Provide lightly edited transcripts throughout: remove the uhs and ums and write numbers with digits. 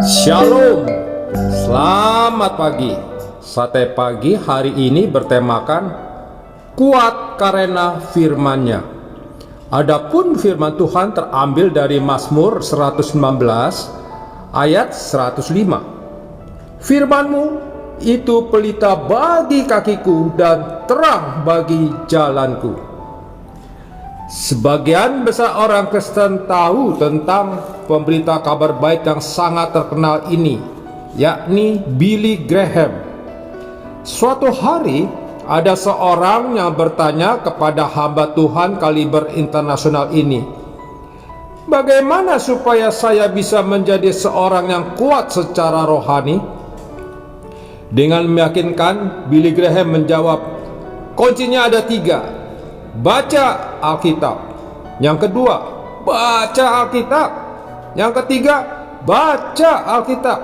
Shalom, selamat pagi. Sate pagi hari ini bertemakan kuat karena firman-Nya. Adapun firman Tuhan terambil dari Mazmur 119 ayat 105. Firman-Mu itu pelita bagi kakiku dan terang bagi jalanku. Sebagian besar orang Kristen tahu tentang pemberita kabar baik yang sangat terkenal ini, yakni Billy Graham. Suatu hari ada seorang yang bertanya kepada hamba Tuhan kaliber internasional ini, "Bagaimana supaya saya bisa menjadi seorang yang kuat secara rohani?" Dengan meyakinkan, Billy Graham menjawab, "Kuncinya ada 3. Baca Alkitab. Yang kedua, baca Alkitab. Yang ketiga, baca Alkitab."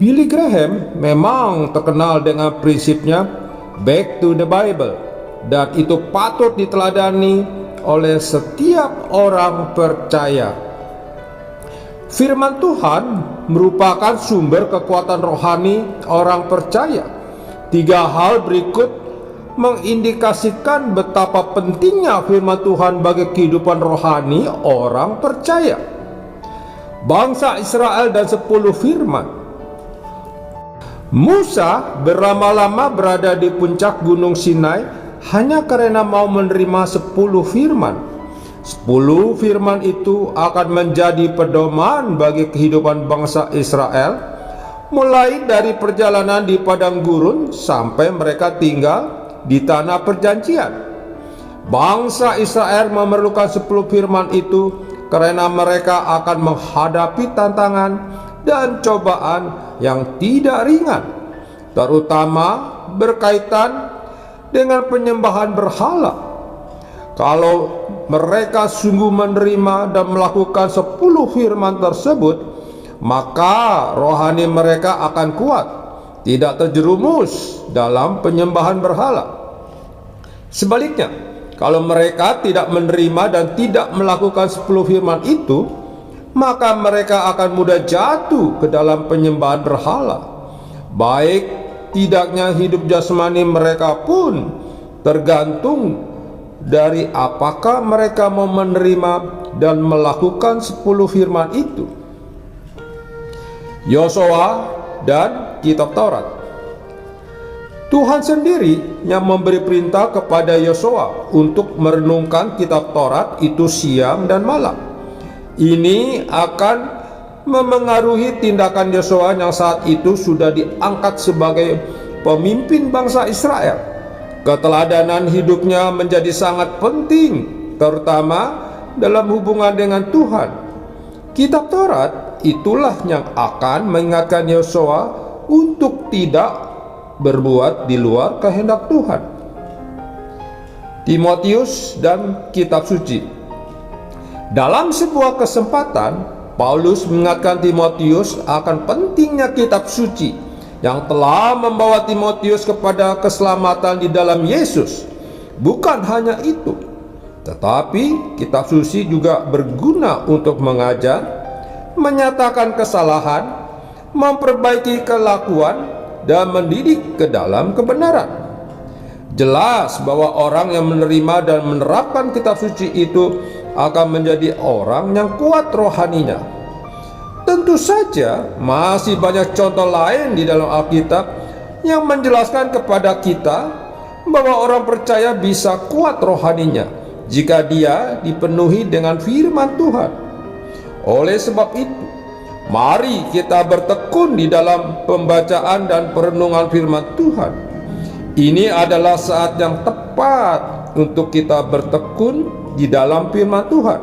Billy Graham memang terkenal dengan prinsipnya back to the Bible, dan itu patut diteladani oleh setiap orang percaya. Firman Tuhan merupakan sumber kekuatan rohani orang percaya. 3 hal berikut mengindikasikan betapa pentingnya firman Tuhan bagi kehidupan rohani orang percaya. Bangsa Israel dan 10 firman. Musa berlama-lama berada di puncak gunung Sinai hanya karena mau menerima 10 firman. 10 firman itu akan menjadi pedoman bagi kehidupan bangsa Israel, mulai dari perjalanan di padang gurun sampai mereka tinggal di tanah perjanjian. Bangsa Israel memerlukan 10 firman itu karena mereka akan menghadapi tantangan dan cobaan yang tidak ringan, terutama berkaitan dengan penyembahan berhala. Kalau mereka sungguh menerima dan melakukan 10 firman tersebut, maka rohani mereka akan kuat, tidak terjerumus dalam penyembahan berhala. Sebaliknya, kalau mereka tidak menerima dan tidak melakukan 10 firman itu, maka mereka akan mudah jatuh ke dalam penyembahan berhala. Baik tidaknya hidup jasmani mereka pun tergantung dari apakah mereka mau menerima dan melakukan 10 firman itu. Yosua dan kitab Taurat. Tuhan sendiri yang memberi perintah kepada Yosua untuk merenungkan kitab Taurat itu siang dan malam. Ini akan memengaruhi tindakan Yosua yang saat itu sudah diangkat sebagai pemimpin bangsa Israel. Keteladanan hidupnya menjadi sangat penting, terutama dalam hubungan dengan Tuhan. Kitab Taurat itulah yang akan mengingatkan Yosua untuk tidak berbuat di luar kehendak Tuhan. Timotius dan kitab suci. Dalam sebuah kesempatan, Paulus mengingatkan Timotius akan pentingnya kitab suci yang telah membawa Timotius kepada keselamatan di dalam Yesus. Bukan hanya itu, tetapi kitab suci juga berguna untuk mengajar, menyatakan kesalahan, memperbaiki kelakuan, dan mendidik ke dalam kebenaran. Jelas bahwa orang yang menerima dan menerapkan kitab suci itu akan menjadi orang yang kuat rohaninya. Tentu saja masih banyak contoh lain di dalam Alkitab yang menjelaskan kepada kita bahwa orang percaya bisa kuat rohaninya jika dia dipenuhi dengan firman Tuhan. Oleh sebab itu, mari kita bertekun di dalam pembacaan dan perenungan firman Tuhan. Ini adalah saat yang tepat untuk kita bertekun di dalam firman Tuhan,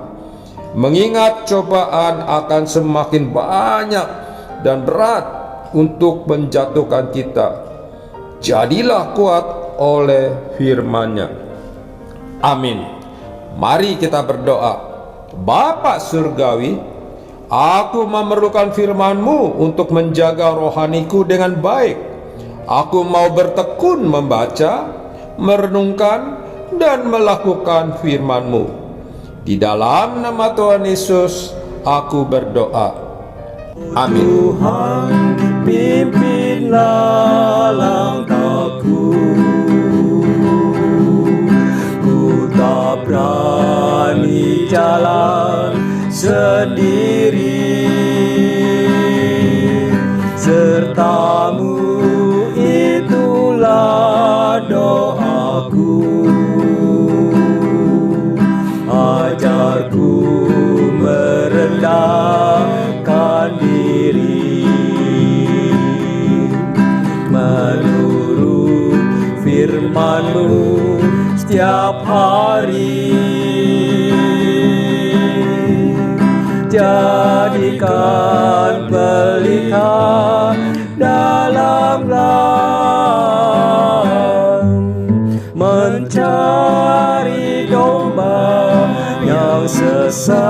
mengingat cobaan akan semakin banyak dan berat untuk menjatuhkan kita. Jadilah kuat oleh firman-Nya. Amin. Mari kita berdoa. Bapa Surgawi, aku memerlukan firman-Mu untuk menjaga rohaniku dengan baik. Aku mau bertekun membaca, merenungkan, dan melakukan firman-Mu. Di dalam nama Tuhan Yesus, aku berdoa. Amin. Tuhan, pimpinlah langkahku. Ku tak berani jalan sendiri, sertamu itulah doaku. Ajarku merendahkan diri, menurut firman-Mu setiap hari. Jadikan pelita dalam ladang, mencari domba yang sesat.